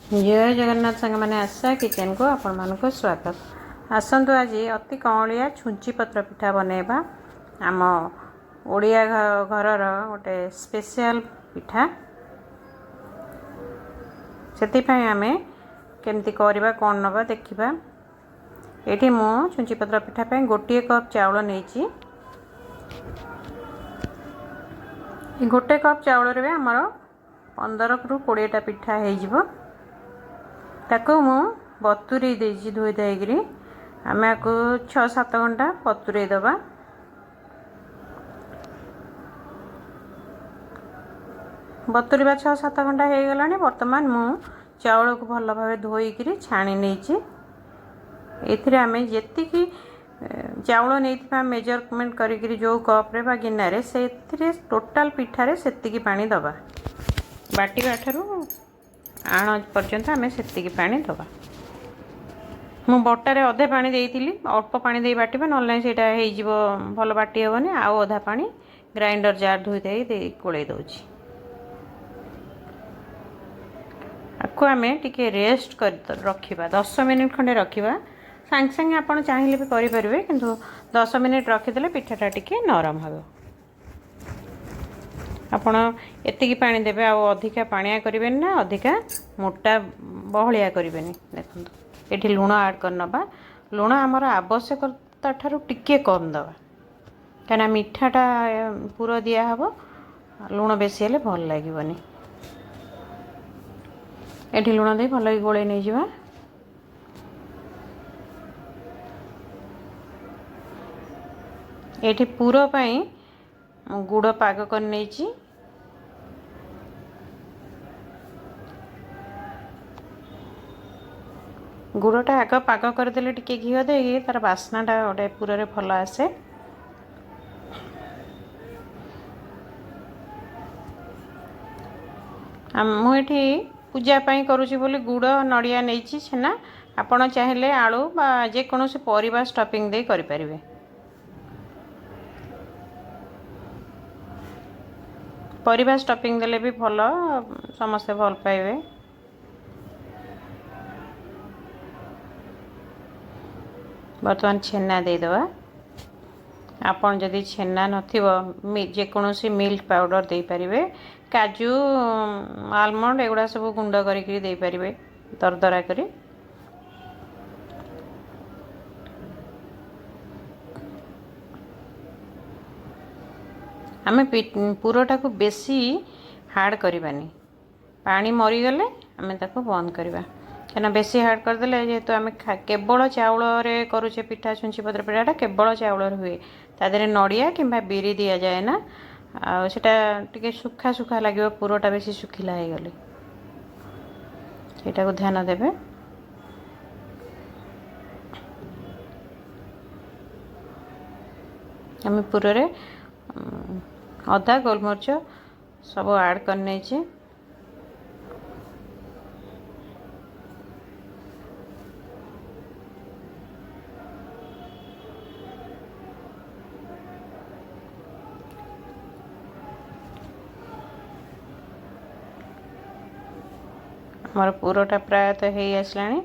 जय जगन्नाथ सांग मैंने आशा किचन को आपण मानक स्वागत। आसतु आज अति कौलिया छुंची पत्र पिठा बनैबा आम ओडिया घरर गोटे स्पेशल पिठा। से आम केमती करवा कौन नवा देखा। ये मु छुंची पत्र पिठा पे गोटे कप चाउल नहीं, गोटे कप चाउल रे आमर 15 ରୁ 20टा पिठा हो। ताको मु बतुरे देजी धोई धाइक आम आपको 6-7 घंटा बतुरे दबा। बतुरवा 6-7 घंटा हो गला। बर्तमान मु चाउल को भल भाव धोईक छाणी नहीं। आम जी चाउल नहीं मेजरमेंट करी जो कप्रे बा गिनारे से टोटाल पिठारे से पानी दबा। बाटिबा ठारू आण पर्यंत आम से पानी दबा। मु बटारे अधे पानी देइतिली, अल्प पानी दे बाटिबा नल्ले सेटा हेइजिवो भल बाटी हेबनी। आउ अधा पानी ग्राइंडर जार धोई दे कोले दउची। आपको आम टिके रेस्ट कर रखिबा, 10 मिनिट खंडे रखिबा। सांगे सांगे आपण चाहिए भी करि परिबे, किंतु 10 मिनिट रखिदेले पिठाटा टिके नरम हबो। आपण एतिकी पानी देबे, आ अधिका पानिया करिबेन ना अधिका मोटा बहलिया करिबेनी। देखंतु एठी लूण ऐड करनबा। लूण आमर आवश्यकता ठारू टिके कम दबा, कहना मिठाटा पूरा दिया हबो। लूण बेसी हेले भल लागिबनी। एठी लूण दे भल गोळे नै जिवा। एठी पूरा पई गुड़ पाग कर नहीं। गुड़टा आग पाग करदे टिके घी दे तार बास्नाटा गोटे पूरा भल आसे। मुझे पूजा पाई करुँची बोली गुड़ नड़िया नहीं छेना। आपण चाहिए आलू बा जेकोसी परिबा स्टफिंग दे करि परिबे। परिबा स्टफिंग देले भी भल, समस्ते भल पाइबे। बर्तमान छेना दे दवा। आपन जदि छेना नथिबो जेकोसी मिल्क पाउडर दे परिबे। काजू आलमंड एगुड़ा सब गुंड करिक दे परिबे दरदरा करी। आम पूरटा को बेसी हार्ड करवानी। पानी मरीगले आम ताको बंद करवा, कहीं बेसी हार्ड करदे जेहेतु आम केवल चाउल करुचे पिठा। छुंची पत्र पिठाटा केवल चाउल हुए, तादे नड़िया कि बिरी दि जाए ना। आटा टे सुखा सुखा लगे, पूरटा बेसी सुखिला हो गले सेटा को ध्यान देवे। आम पूरे अदा गोलमरीच सब ऐड करने छे। हमारा पूराटा प्रायतः हो आसलानी।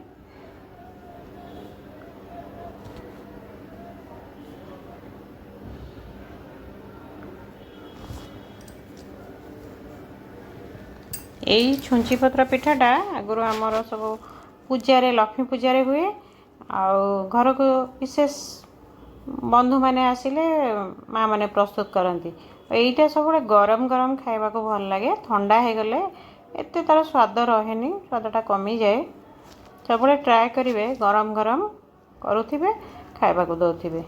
यही छुंची पत्र पिठाटा आगुरी आमर सब पूजारे लक्ष्मी पूजारे हुए। घर को विशेष बंधु माने आसिले माँ माने प्रस्तुत करती। यहीटा सब गरम गरम खाइबा को भल लगे। ठंडा हो गले एते तार स्वाद रहेनी, स्वादटा कमी जाए। सब ट्राए करेंगे गरम गरम करुथिबे खाइबा को दउथिबे।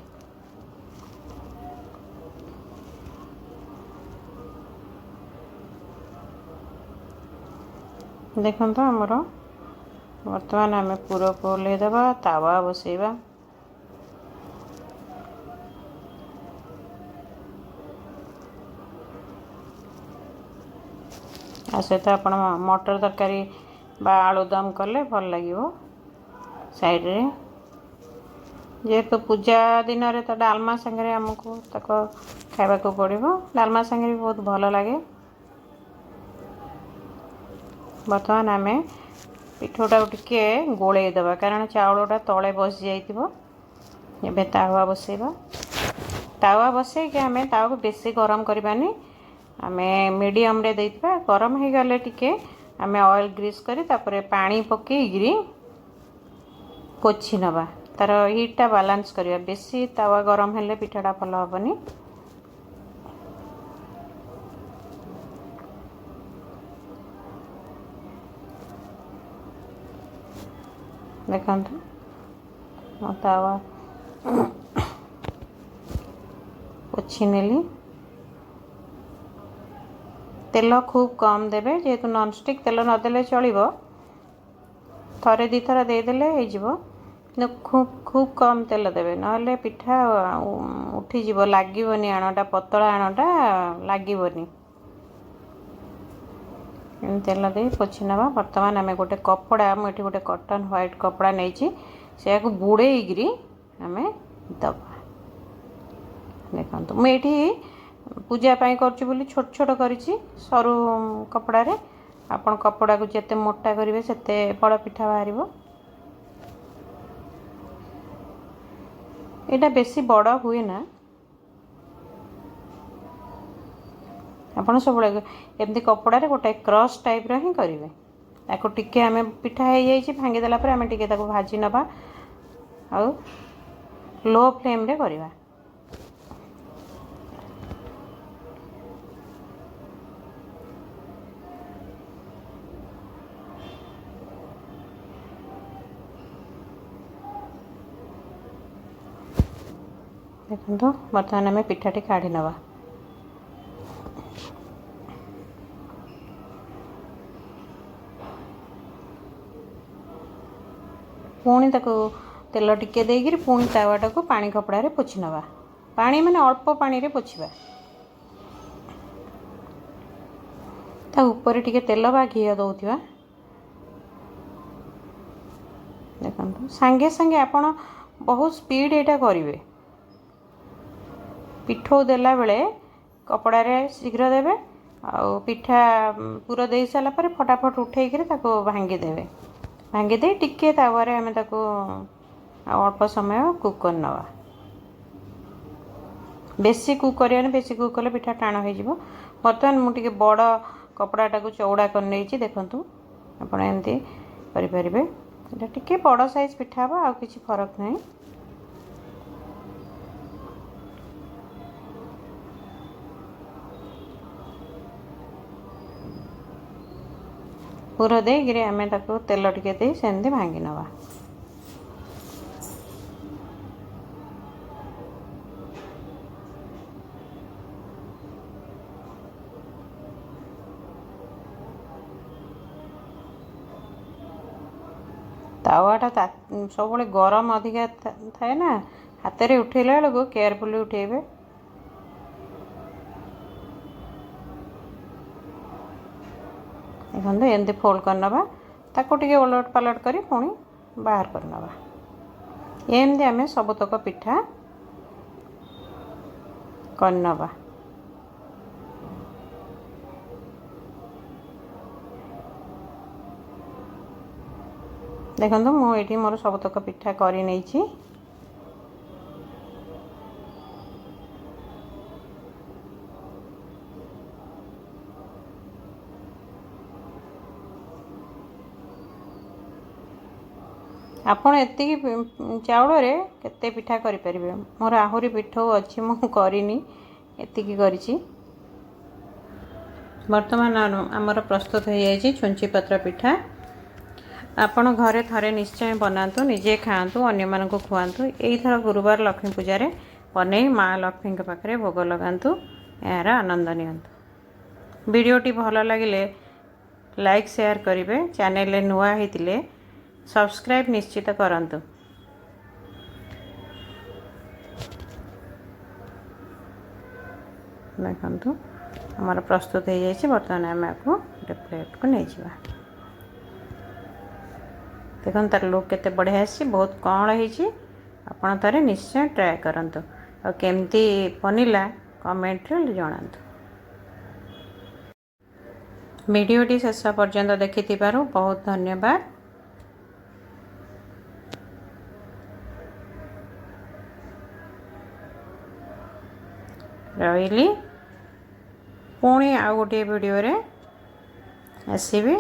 देखो तो आमर बर्तमान आम पूरा को ओल्हे देबा। तावा बसैबा। आ सहित आप मटर तरकारी बा आलूदम कले भल लगे। साइड रे जेहेतु पूजा दिन रे तो डालमा संगे आमको ताको खाइबा को पड़िबो। डालमा संगे भी बहुत भल लगे। बर्तमान आम पिठोटा टिके गोले दबा कारण चाउलटा तले बस जाइतिबो। एबे तावा बसेबा। तावा बसे कि आमे तावा को बेसी गरम करबानी आमे मीडियम रे देइतबा। गरम हे गले टिके आमे ऑयल ग्रीस करी तापरे पानी पके गिरी पोछि नबा। तार हीटा बैलेंस करिया। बेसी तावा गरम हेले पिठाटा भल हबनी। देखंतु मो तावा पोछि नेली। तेल खूब कम देबे जेहेतु नॉन स्टिक तेल न देले चलिबो। थरे दी थरा दे देले हे जिवो। खूब कम तेल देबे नहले पिठा उठी जिवो लागिवनी। आणटा पतला आणटा लागिवनी। तेल दे पोछि नबा। वर्तमान आमे गोटे कपड़ा मु एठी गोटे कॉटन व्हाइट कपड़ा नेछि से को बुड़े गिरी आमे दबा। देखंतु मु एठी पूजा पाई करछि बोली छोट छोट करिछि सरू कपड़ा रे। आपण कपड़ा को जेते मोटा करिवे सेते बड़ पिठा बाहरिबो। एटा बेसी बड़ हुए ना। आपण सब एमती कपड़ा रे गोटे क्रॉस टाइप रो ही करिवे। ताको टिके आमे पिठा हे जाई छि भांगी देला पर आमे टिके ताको भाजी नबा आ लो फ्लेम रे करिवा। देखो बर्तमान आम पिठाटी काढ़ी नवा। पुणी ताको तेल टिके देकर पुणी तावाटा को पानी कपड़ा रे पोछि नवा। पानी माने अल्प पानी रे पोछिबा। ता ऊपर टिके तेल बा घी दउथिबा। देखंतु संगे संगे आपण बहुत स्पीड एटा करिवे। पिठो देला बेले कपड़ा रे शीघ्र देबे आ पिठा पूरा दे साला पर फटाफट उठे के ताको भांगी देबे। भांगी दे टिके तावारे हमें ताको अल्प समय कुक करनवा। बेसी कुक करियाने बेसी कुक कले पिठा टाण हो जिवो। वर्तमान मु टिके बड़ कपड़ाटा को चौड़ा कर नेछि। देखंतु आपण एमती करि परिबे। एटा टिके बड़ साइज पिठा बा आ किछि फरक नै। पूरा दे गिरे आमे ताको तेल टिके दे सेंदी भांगी नवा। तावाटा सब गरम अधिका थाए ना हाथ रे उठेला बेलू केयरफुली उठेबे। देखो एमती फोल्ड करनवा। ताको टिके उलट पलट करी पुणी बाहर करनवा। एमती आमे सबतक पिठा करनवा। देखो मु एठी मोर सबतक पिठा करी नैछि। आपण एति चाउल रे केते पिठा करि परिबे। मोर आहुरी पिठो अछि मु करिनी एति करिछि। वर्तमान आमर प्रस्तुत हो जाइछि छुंची पत्र पिठा। आपण घरे थरे निश्चय बनातु निजे खातु अन्य मन को खुआतु। एई थर गुरुवार लक्ष्मी पूजा रे बनै माँ लक्ष्मी के पाखरे भोग लगातु। यार आनंद नियंतु। वीडियोटी भल लगिले लाइक शेयर करिवे। चैनल रे नुआ हेतिले सब्सक्राइब निश्चित करंतु। देखंतु हमारा प्रस्तुत हो जाइए। बर्तमान आम आपको प्लेट को नहीं जावा। देखो तार लुक केते बढ़िया आसी बहुत कौन है। आपड़ थे निश्चय ट्राए करंतु और केमती बनिला कमेंट रे जणांतु। वीडियोटी शेष पर्यंत देखि बहुत धन्यवाद। ରହିଲି। ପୁଣି ଆଉ ଗୋଟିଏ ଭିଡ଼ିଓରେ ଆସିବି।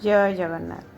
ଜୟ ଜଗନ୍ନାଥ।